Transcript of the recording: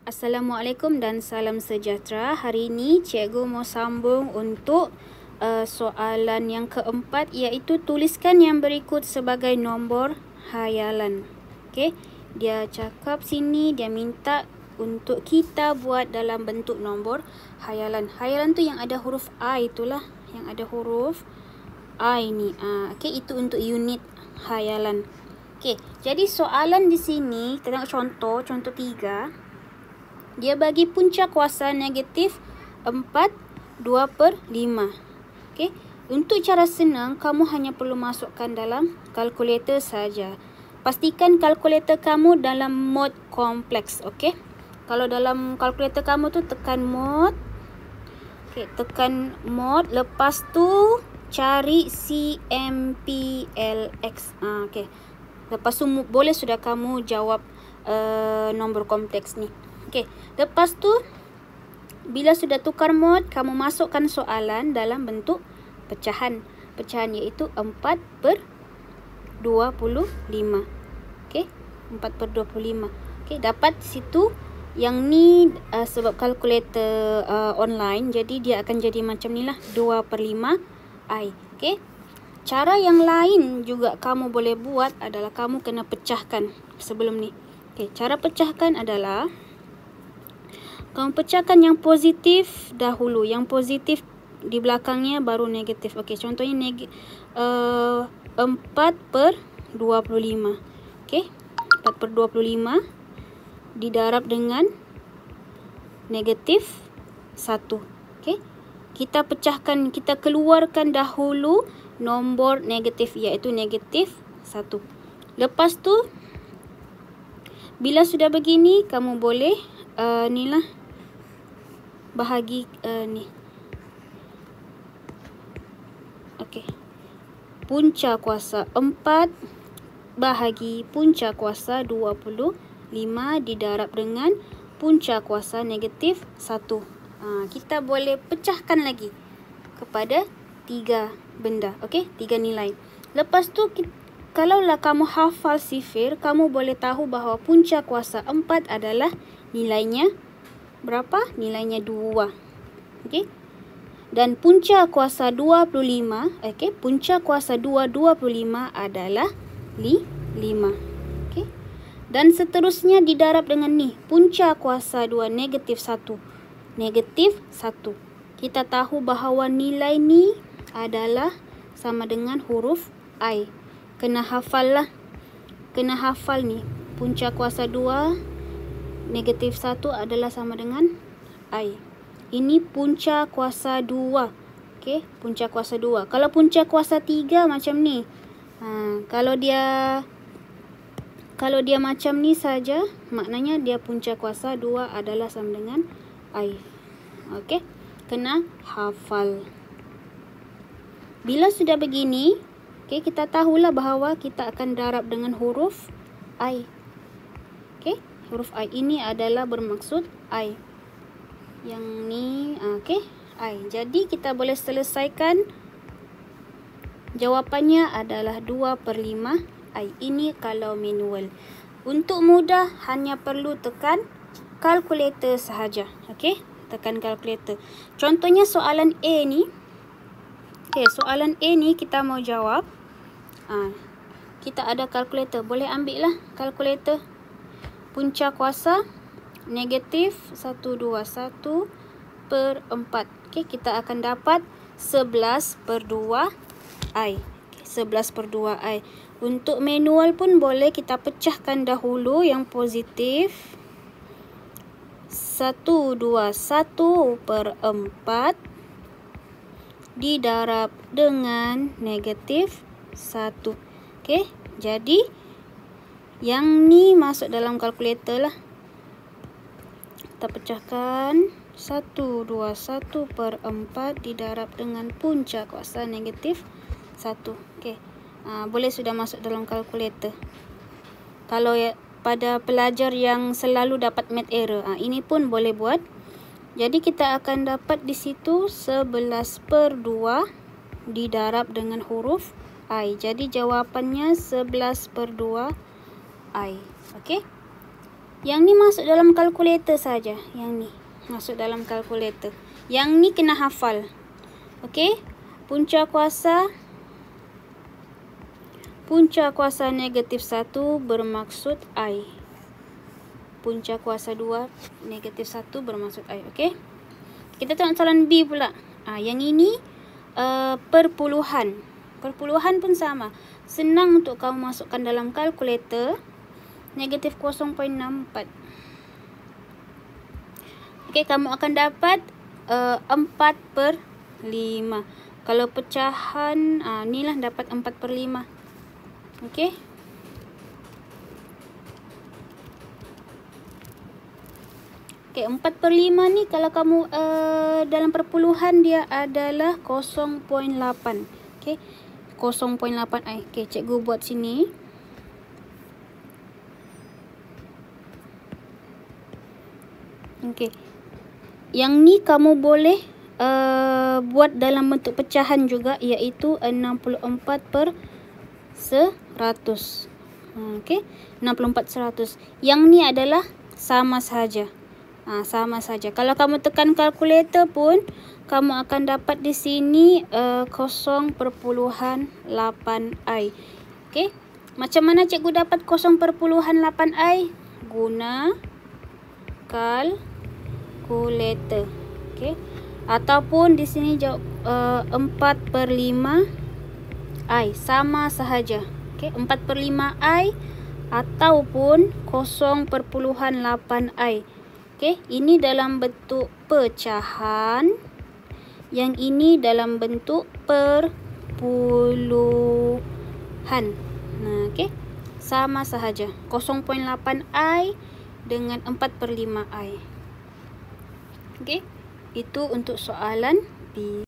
Assalamualaikum dan salam sejahtera. Hari ini cikgu mau sambung untuk soalan yang keempat, iaitu tuliskan yang berikut sebagai nombor hayalan. Okey, dia cakap sini, dia minta untuk kita buat dalam bentuk nombor hayalan. Hayalan tu yang ada huruf I itulah, yang ada huruf I ni. Okey, itu untuk unit hayalan. Okey, jadi soalan di sini, kita tengok contoh 3. Dia bagi punca kuasa negatif 4, 2/5. Okey. Untuk cara senang, kamu hanya perlu masukkan dalam kalkulator saja. Pastikan kalkulator kamu dalam mod kompleks. Okey. Kalau dalam kalkulator kamu tu tekan mod. Okey, tekan mod. Lepas tu cari CMPLX. Okey. Lepas tu boleh sudah kamu jawab nombor kompleks ni. Okey, lepas tu bila sudah tukar mod, kamu masukkan soalan dalam bentuk pecahan. Pecahan iaitu 4/25. Okey, 4/25. Okey, dapat situ. Yang ni sebab kalkulator online, jadi dia akan jadi macam ni lah, 2/5 I. Okey. Cara yang lain juga kamu boleh buat adalah kamu kena pecahkan sebelum ni. Okey, cara pecahkan adalah kamu pecahkan yang positif dahulu. Yang positif di belakangnya baru negatif. Okey, contohnya 4/25. Okey, 4/25 didarab dengan negatif 1. Okey, kita pecahkan, kita keluarkan dahulu nombor negatif, iaitu negatif 1. Lepas tu, bila sudah begini, kamu boleh ni lah, bahagi ni. Okey. Punca kuasa 4 bahagi punca kuasa 25 didarab dengan punca kuasa negatif 1. Kita boleh pecahkan lagi kepada 3 benda. Okey, 3 nilai. Lepas tu, kalaulah kamu hafal sifir, kamu boleh tahu bahawa punca kuasa 4 adalah nilainya berapa? Nilainya 2. Okey. Dan punca kuasa 25, okey, punca kuasa 25 adalah 5. Okey. Dan seterusnya didarab dengan ni, punca kuasa 2 negatif 1. Negatif 1. Kita tahu bahawa nilai ni adalah sama dengan huruf I. Kena hafal lah. Kena hafal ni. Punca kuasa 2 negatif 1 adalah sama dengan I. Ini punca kuasa 2. Okey, punca kuasa 2. Kalau punca kuasa 3 macam ni. Kalau dia macam ni saja, maknanya dia punca kuasa 2 adalah sama dengan I. Okey, kena hafal. Bila sudah begini, okey, kita tahulah bahawa kita akan darab dengan huruf I. Okey, huruf I ini adalah bermaksud I. Yang ni, okey, I. Jadi kita boleh selesaikan. Jawapannya adalah 2/5 I. Ini kalau manual. Untuk mudah, hanya perlu tekan kalkulator sahaja. Okey, tekan kalkulator. Contohnya soalan A ni. Okey, soalan A ni kita mau jawab. Kita ada kalkulator. Boleh ambil lah kalkulator. Punca kuasa negatif 121/4. Okey, kita akan dapat 11/2 I. 11/2 I. Untuk manual pun boleh kita pecahkan dahulu yang positif. 121/4 didarab dengan negatif 1. Okey, jadi yang ni masuk dalam kalkulator lah. Kita pecahkan 121/4 didarab dengan punca kuasa negatif 1. Okey. Boleh sudah masuk dalam kalkulator. Kalau pada pelajar yang selalu dapat math error, ini pun boleh buat. Jadi kita akan dapat di situ 11/2 didarab dengan huruf I. Jadi jawapannya 11/2 I. Okey. Yang ni masuk dalam kalkulator saja. Yang ni masuk dalam kalkulator. Yang ni kena hafal. Okey. Punca kuasa negatif 1 bermaksud I. Punca kuasa 2 negatif 1 bermaksud I. Okey. Kita tengok soalan B pula. Yang ini perpuluhan. Perpuluhan pun sama. Senang untuk kamu masukkan dalam kalkulator. Negatif 0.64. Okey, kamu akan dapat 4/5. Kalau pecahan, inilah dapat 4/5. Okey. Okey, 4/5 ni kalau kamu dalam perpuluhan dia adalah 0.8. Okey. 0.8i. Okey, cikgu buat sini. Okey. Yang ni kamu boleh buat dalam bentuk pecahan juga, iaitu 64/100. Okey. 64/100. Yang ni adalah sama saja. Sama saja. Kalau kamu tekan kalkulator pun, kamu akan dapat di sini 0.8i. Okey. Macam mana cikgu dapat 0.8i? Guna kalkulator. Okey. Ataupun di sini jawab 4/5i. Sama sahaja. Okey. 4/5i ataupun 0.8i. Okey, ini dalam bentuk pecahan. Yang ini dalam bentuk perpuluhan. Okey. Sama sahaja. 0.8i dengan 4/5i. Okey. Itu untuk soalan B.